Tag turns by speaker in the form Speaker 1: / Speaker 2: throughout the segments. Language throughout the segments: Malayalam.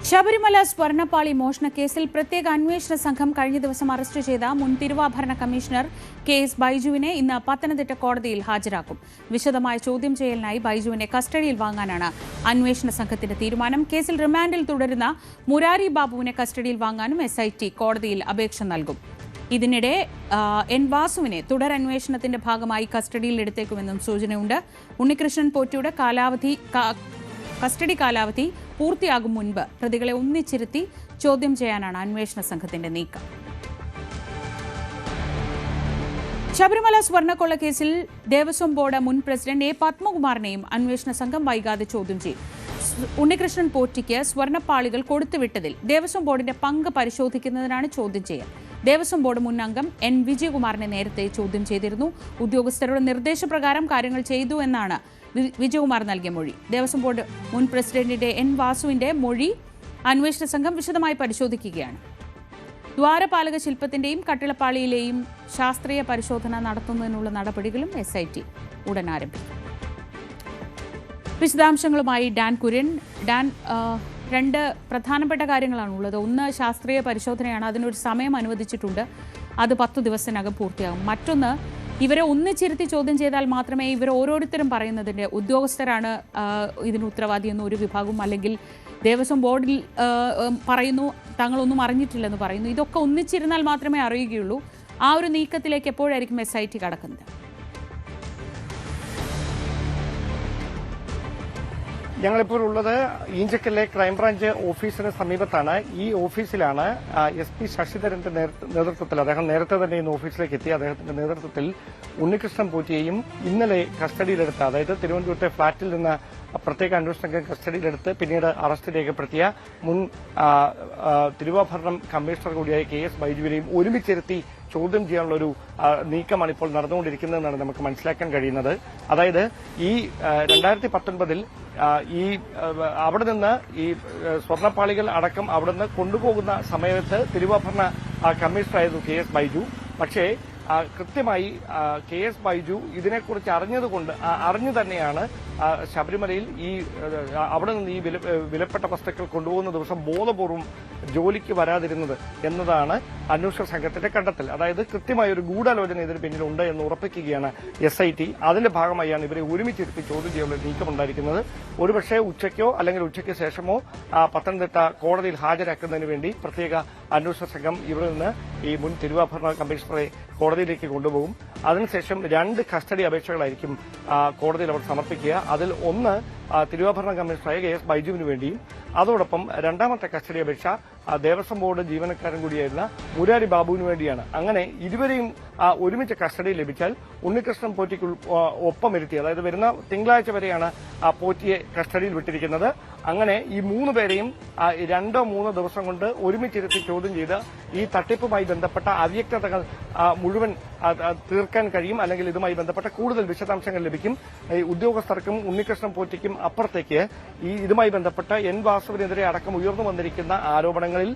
Speaker 1: ശബരിമല സ്വർണ്ണപ്പാളി മോഷണക്കേസിൽ പ്രത്യേക അന്വേഷണ സംഘം കഴിഞ്ഞ ദിവസം അറസ്റ്റ് ചെയ്ത മുൻ തിരുവാഭരണ കമ്മീഷണർ കെ.എസ്. ബൈജുവിനെ ഇന്ന് പത്തനംതിട്ട കോടതിയിൽ ഹാജരാക്കും. വിശദമായ ചോദ്യം ചെയ്യലിനായി ബൈജുവിനെ കസ്റ്റഡിയിൽ വാങ്ങാനാണ് അന്വേഷണ സംഘത്തിന്റെ തീരുമാനം. കേസിൽ റിമാൻഡിൽ തുടരുന്ന മുരാരി ബാബുവിനെ കസ്റ്റഡിയിൽ വാങ്ങാനും SIT കോടതിയിൽ അപേക്ഷ നൽകും. ഇതിനിടെ എൻ വാസുവിനെ തുടരന്വേഷണത്തിന്റെ ഭാഗമായി കസ്റ്റഡിയിൽ എടുത്തേക്കുമെന്നും സൂചനയുണ്ട്. ഉണ്ണികൃഷ്ണൻ പോറ്റിയുടെ കസ്റ്റഡി കാലാവധി പൂർത്തിയാകും മുൻപ് പ്രതികളെ ഒന്നിച്ചിരുത്തി ചോദ്യം ചെയ്യാനാണ് അന്വേഷണ സംഘത്തിന്റെ നീക്കം. ശബരിമല സ്വർണ്ണക്കൊള്ളക്കേസിൽ ദേവസ്വം ബോർഡ് മുൻ പ്രസിഡന്റ് A. പത്മകുമാറിനെയും അന്വേഷണ സംഘം വൈകാതെ ചോദ്യം ചെയ്യും. ഉണ്ണികൃഷ്ണൻ പോറ്റിക്ക് സ്വർണ്ണപ്പാളികൾ കൊടുത്തുവിട്ടതിൽ ദേവസ്വം ബോർഡിന്റെ പങ്ക് പരിശോധിക്കുന്നതിനാണ് ചോദ്യം ചെയ്യൽ. ദേവസ്വം ബോർഡ് മുൻ അംഗം N. വിജയകുമാറിനെ നേരത്തെ ചോദ്യം ചെയ്തിരുന്നു. ഉദ്യോഗസ്ഥരുടെ നിർദ്ദേശപ്രകാരം കാര്യങ്ങൾ ചെയ്തു എന്നാണ് വിജയകുമാർ നൽകിയ മൊഴി. ദേവസ്വം ബോർഡ് മുൻ പ്രസിഡന്റിന്റെ N. വാസുവിന്റെ മൊഴി അന്വേഷണ സംഘം വിശദമായി പരിശോധിക്കുകയാണ്. ദ്വാരപാലക ശില്പത്തിന്റെയും കട്ടിളപ്പാളിയിലെയും ശാസ്ത്രീയ പരിശോധന നടത്തുന്നതിനുള്ള നടപടികളും SIT ഉടൻ ആരംഭിക്കും. വിശദാംശങ്ങളുമായി ഡാൻ കുര്യൻ. ഡാൻ, രണ്ട് പ്രധാനപ്പെട്ട കാര്യങ്ങളാണുള്ളത്. ഒന്ന്, ശാസ്ത്രീയ പരിശോധനയാണ്. അതിനൊരു സമയം അനുവദിച്ചിട്ടുണ്ട്. അത് 10 ദിവസത്തിനകം പൂർത്തിയാകും. മറ്റൊന്ന്, ഇവരെ ഒന്നിച്ചിരുത്തി ചോദ്യം ചെയ്താൽ മാത്രമേ ഇവർ ഓരോരുത്തരും പറയുന്നതിൻ്റെ ഉദ്യോഗസ്ഥരാണ് ഇതിന് ഉത്തരവാദിയെന്ന് ഒരു വിഭാഗം, അല്ലെങ്കിൽ ദേവസ്വം ബോർഡിൽ പറയുന്നു തങ്ങളൊന്നും അറിഞ്ഞിട്ടില്ലെന്ന് പറയുന്നു. ഇതൊക്കെ ഒന്നിച്ചിരുന്നാൽ മാത്രമേ അറിയുകയുള്ളൂ. ആ ഒരു നീക്കത്തിലേക്ക് എപ്പോഴായിരിക്കും SIT കടക്കുന്നത്?
Speaker 2: ഞങ്ങളിപ്പോൾ ഉള്ളത് ഈഞ്ചക്കലിലെ ക്രൈംബ്രാഞ്ച് ഓഫീസിന് സമീപത്താണ്. ഈ ഓഫീസിലാണ് SP ശശിധരന്റെ നേതൃത്വത്തിൽ, അദ്ദേഹം നേരത്തെ തന്നെ ഇന്ന് ഓഫീസിലേക്ക് എത്തി, അദ്ദേഹത്തിന്റെ നേതൃത്വത്തിൽ ഉണ്ണികൃഷ്ണൻ പോറ്റിയെയും ഇന്നലെ കസ്റ്റഡിയിലെടുത്ത, അതായത് തിരുവനന്തപുരത്തെ ഫ്ളാറ്റിൽ നിന്ന് പ്രത്യേക അന്വേഷണ സംഘം കസ്റ്റഡിയിലെടുത്ത് പിന്നീട് അറസ്റ്റ് രേഖപ്പെടുത്തിയ മുൻ തിരുവാഭരണം കമ്മീഷണർ കൂടിയായ K.S. ബൈജുവിനെയും ഒരുമിച്ചിരുത്തി ചോദ്യം ചെയ്യാനുള്ള ഒരു നീക്കമാണ് ഇപ്പോൾ നടന്നുകൊണ്ടിരിക്കുന്നതെന്നാണ് നമുക്ക് മനസ്സിലാക്കാൻ കഴിയുന്നത്. അതായത് ഈ 2019 ഈ അവിടെ നിന്ന് ഈ സ്വർണ്ണപ്പാളികൾ അടക്കം അവിടെ നിന്ന് കൊണ്ടുപോകുന്ന സമയത്ത് തിരുവാഭരണ കമ്മീഷണറായിരുന്നു K.S. ബൈജു. പക്ഷേ കൃത്യമായി K.S. ബൈജു ഇതിനെക്കുറിച്ച് അറിഞ്ഞു തന്നെയാണ് ശബരിമലയിൽ ഈ അവിടെ നിന്ന് ഈ വിലപ്പെട്ട വസ്തുക്കൾ കൊണ്ടുപോകുന്ന ദിവസം ബോധപൂർവം ജോലിക്ക് വരാതിരുന്നത് എന്നതാണ് അന്വേഷണ സംഘത്തിന്റെ കണ്ടെത്തൽ. അതായത് കൃത്യമായ ഒരു ഗൂഢാലോചന ഇതിന് പിന്നിലുണ്ട് എന്ന് ഉറപ്പിക്കുകയാണ് SIT. അതിന്റെ ഭാഗമായാണ് ഇവരെ ഒരുമിച്ചിരുത്തി ചോദ്യം ചെയ്യാനുള്ള നീക്കമുണ്ടായിരിക്കുന്നത്. ഒരുപക്ഷെ ഉച്ചയ്ക്കോ അല്ലെങ്കിൽ ഉച്ചയ്ക്ക് ശേഷമോ പത്തനംതിട്ട കോടതിയിൽ ഹാജരാക്കുന്നതിന് വേണ്ടി പ്രത്യേക അന്വേഷണ സംഘം ഇവിടെ നിന്ന് ഈ മുൻ തിരുവാഭരണ കമ്മീഷണറെ കോടതിയിലേക്ക് കൊണ്ടുപോകും. അതിനുശേഷം 2 കസ്റ്റഡി അപേക്ഷകളായിരിക്കും കോടതിയിൽ അവർ സമർപ്പിക്കുക. അതിൽ ഒന്ന് തിരുവാഭരണ കമ്മീഷണറായ K.S. ബൈജുവിന് വേണ്ടിയും അതോടൊപ്പം രണ്ടാമത്തെ കസ്റ്റഡി അപേക്ഷ ദേവസ്വം ബോർഡ് ജീവനക്കാരൻ കൂടിയായിരുന്ന മുരാരി ബാബുവിന് വേണ്ടിയാണ്. അങ്ങനെ ഇരുവരെയും ഒരുമിച്ച് കസ്റ്റഡിയിൽ ലഭിച്ചാൽ ഉണ്ണികൃഷ്ണൻ പോറ്റിക്ക് ഒപ്പം ഇരുത്തി, അതായത് വരുന്ന തിങ്കളാഴ്ച വരെയാണ് പോറ്റിയെ കസ്റ്റഡിയിൽ വിട്ടിരിക്കുന്നത്. അങ്ങനെ ഈ 3 പേരെയും 2-3 ദിവസം കൊണ്ട് ഒരുമിച്ചിരുത്തി ചോദ്യം ചെയ്ത് ഈ തട്ടിപ്പുമായി ബന്ധപ്പെട്ട അവ്യക്തതകൾ മുഴുവൻ തീർക്കാൻ കഴിയും, അല്ലെങ്കിൽ ഇതുമായി ബന്ധപ്പെട്ട കൂടുതൽ വിശദാംശങ്ങൾ ലഭിക്കും. ഈ ഉദ്യോഗസ്ഥർക്കും ഉണ്ണികൃഷ്ണൻ പോറ്റിക്കും അപ്പുറത്തേക്ക് ഈ ഇതുമായി ബന്ധപ്പെട്ട N. വാസുവിനെതിരെ അടക്കം ഉയർന്നു വന്നിരിക്കുന്ന ആരോപണങ്ങളിൽ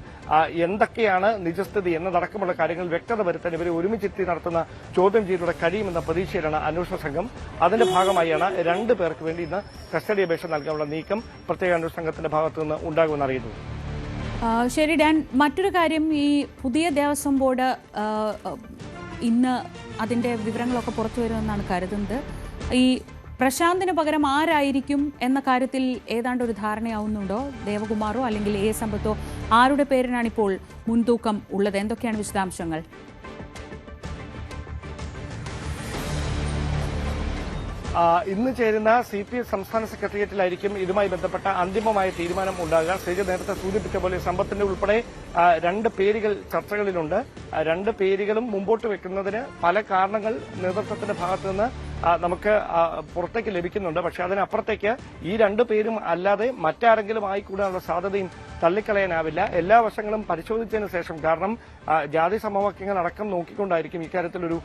Speaker 2: എന്തൊക്കെയാണ് നിജസ്ഥിതി എന്നതടക്കമുള്ള കാര്യങ്ങൾ വ്യക്തത വരുത്താൻ ഇവരെ ഒരുമിച്ചിരുത്തി നടത്തുന്ന ചോദ്യം ചെയ്യലൂടെ കഴിയുമെന്ന പ്രതീക്ഷയിലാണ് അന്വേഷണ സംഘം. അതിന്റെ ഭാഗമായാണ് 2 പേർക്ക് വേണ്ടി ഇന്ന് കസ്റ്റഡി അപേക്ഷ നൽകാനുള്ള നീക്കം പ്രത്യേക അന്വേഷണ സംഘത്തിന്റെ ഭാഗത്തുനിന്ന് ഉണ്ടാകുമെന്ന് അറിയുന്നു.
Speaker 1: ശരി ഡാൻ, മറ്റൊരു കാര്യം, ഈ പുതിയ ദേവസ്വം ബോർഡ് ഇന്ന് അതിന്റെ വിവരങ്ങളൊക്കെ പുറത്തു വരുമെന്നാണ് കരുതുന്നത്. ഈ പ്രശാന്തിന് പകരം ആരായിരിക്കും എന്ന കാര്യത്തിൽ ഏതാണ്ട് ഒരു ധാരണയാവുന്നുണ്ടോ? ദേവകുമാറോ അല്ലെങ്കിൽ A. സമ്പത്തോ, ആരുടെ പേരിനാണ് ഇപ്പോൾ മുൻതൂക്കം ഉള്ളത്? എന്തൊക്കെയാണ് വിശദാംശങ്ങൾ?
Speaker 2: ഇന്ന് ചേരുന്ന CPM സംസ്ഥാന സെക്രട്ടേറിയറ്റിലായിരിക്കും ഇതുമായി ബന്ധപ്പെട്ട അന്തിമമായ തീരുമാനം ഉണ്ടാകുക. ശ്രീജ നേരത്തെ സൂചിപ്പിച്ച പോലെ സമ്പത്തിന്റെ ഉൾപ്പെടെ 2 പേരുകൾ ചർച്ചകളിലുണ്ട്. 2 പേരുകളും മുമ്പോട്ട് വെക്കുന്നതിന് പല കാരണങ്ങൾ നേതൃത്വത്തിന്റെ ഭാഗത്തുനിന്ന് നമുക്ക് പുറത്തേക്ക് ലഭിക്കുന്നുണ്ട്. പക്ഷെ അതിനപ്പുറത്തേക്ക് ഈ 2 പേരും അല്ലാതെ മറ്റാരെങ്കിലും ആയിക്കൂടാനുള്ള സാധ്യതയും തള്ളിക്കളയാനാവില്ല. എല്ലാ വശങ്ങളും പരിശോധിച്ചതിന് ശേഷം, കാരണം ജാതി സമവാക്യങ്ങൾ അടക്കം നോക്കിക്കൊണ്ടായിരിക്കും ഇക്കാര്യത്തിലൊരു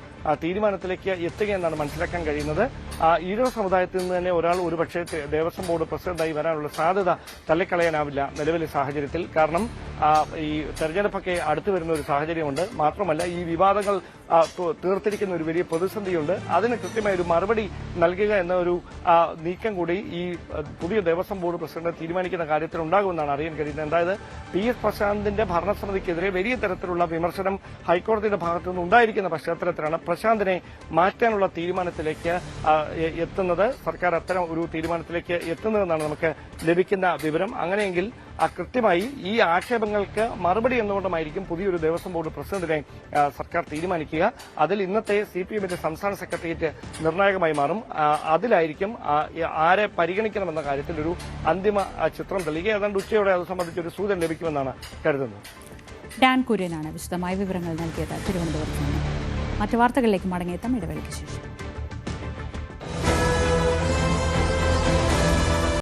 Speaker 2: തീരുമാനത്തിലേക്ക് എത്തുകയെന്നാണ് മനസ്സിലാക്കാൻ കഴിയുന്നത്. ഈഴവ സമുദായത്തിൽ നിന്ന് തന്നെ ഒരാൾ ഒരുപക്ഷെ ദേവസ്വം ബോർഡ് പ്രസിഡന്റായി വരാനുള്ള സാധ്യത തള്ളിക്കളയാനാവില്ല നിലവിലെ സാഹചര്യത്തിൽ. കാരണം ഈ തെരഞ്ഞെടുപ്പൊക്കെ അടുത്തു വരുന്ന ഒരു സാഹചര്യമുണ്ട്. മാത്രമല്ല ഈ വിവാദങ്ങൾ തീർത്തിരിക്കുന്ന ഒരു വലിയ പ്രതിസന്ധിയുണ്ട്. അതിന് കൃത്യമായ ഒരു മറുപടി നൽകുക എന്ന ഒരു നീക്കം കൂടി ഈ പുതിയ ദേവസ്വം ബോർഡ് പ്രസിഡന്റ് തീരുമാനിക്കുന്ന കാര്യത്തിൽ ഉണ്ടാകുമെന്നാണ് അറിയാൻ കഴിയുന്നത്. അതായത് PS പ്രശാന്തിന്റെ ഭരണസമിതിക്കെതിരെ വലിയ തരത്തിലുള്ള വിമർശനം ഹൈക്കോടതിയുടെ ഭാഗത്തു നിന്ന് ഉണ്ടായിരിക്കുന്ന പശ്ചാത്തലത്തിലാണ് പ്രശാന്തിനെ മാറ്റാനുള്ള തീരുമാനത്തിലേക്ക് എത്തുന്നത്. സർക്കാർ അത്തരം ഒരു തീരുമാനത്തിലേക്ക് എത്തുന്നതെന്നാണ് നമുക്ക് ലഭിക്കുന്ന വിവരം. അങ്ങനെയെങ്കിൽ കൃത്യമായി ഈ ആക്ഷേപങ്ങൾക്ക് മറുപടി എന്നുകൊണ്ടുമായിരിക്കും പുതിയൊരു ദേവസ്വം ബോർഡ് പ്രസിഡന്റിനെ സർക്കാർ തീരുമാനിക്കുക. അതിൽ ഇന്നത്തെ CPMന്റെ സംസ്ഥാന സെക്രട്ടേറിയറ്റ് നിർണായകമായി മാറും. അതിലായിരിക്കും ആരെ പരിഗണിക്കണമെന്ന കാര്യത്തിൽ ഒരു അന്തിമ ചിത്രം തെളിയുക. ഏതാണ്ട് ഉച്ചയോടെ അത് സംബന്ധിച്ചൊരു സൂചന ലഭിക്കുമെന്നാണ് കരുതുന്നത്.
Speaker 1: ഡാൻ കുര്യനാണ് വിശദമായ വിവരങ്ങൾ നൽകിയത് തിരുവനന്തപുരത്ത് നിന്ന്. മറ്റു വാർത്തകളിലേക്ക് മടങ്ങിയെത്താം ഇടവേളയ്ക്ക് ശേഷം.